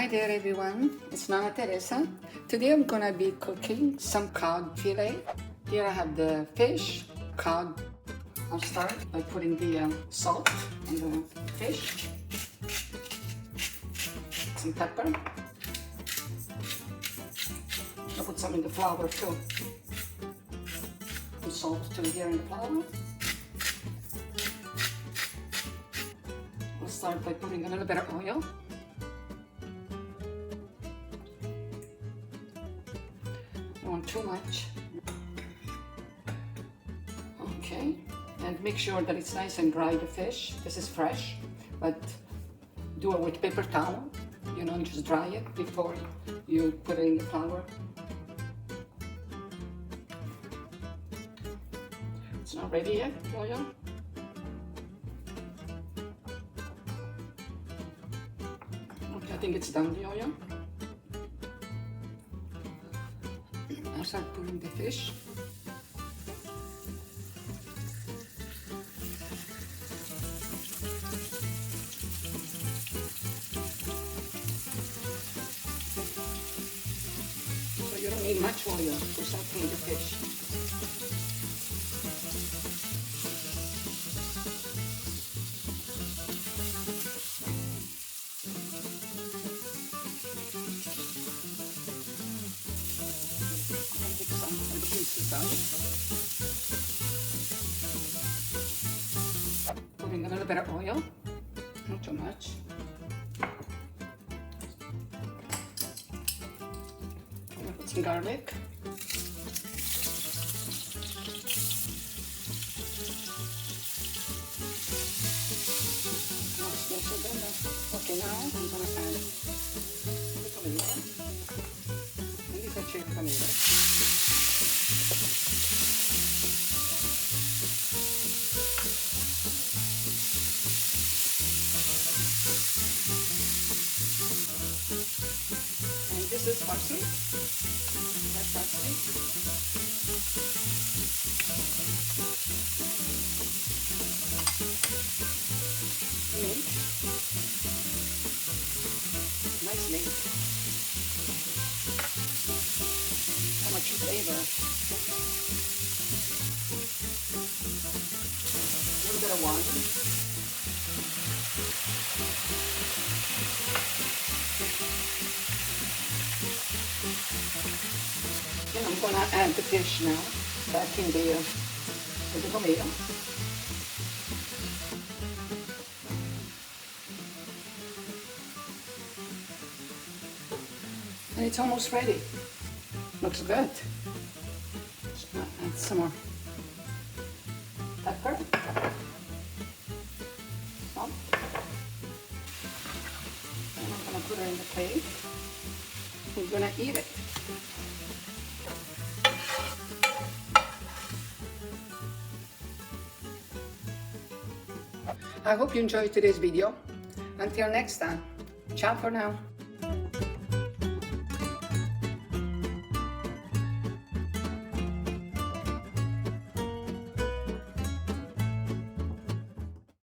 Hi there everyone, it's Nana Teresa. Today I'm gonna be cooking some cod fillet. Here I have the fish, cod. I'll start by putting the salt on the fish, some pepper. I'll put some in the flour too. Some salt too here in the flour. I'll start by putting a little bit of oil. Don't want too much. Okay, and make sure that it's nice and dry, the fish. This is fresh, but do it with paper towel. You know, just dry it before you put it in the flour. It's not ready yet, oil. Okay, I think it's done, the oil. I'll start putting the fish. So you don't need much oil for sauteing the fish. Putting a little bit of oil, not too much. Put some garlic. Okay, now I'm going to add the tomato. And these are cherry tomatoes. This is parsley. That's parsley. Mint. Nice mint. How much flavor. A little bit of wine. And I'm going to add the fish now, back in with the tomato. And it's almost ready. Looks good. Just gonna add some more pepper. Salt. And I'm going to put it in the plate. We're going to eat it. I hope you enjoyed today's video. Until next time, ciao for now.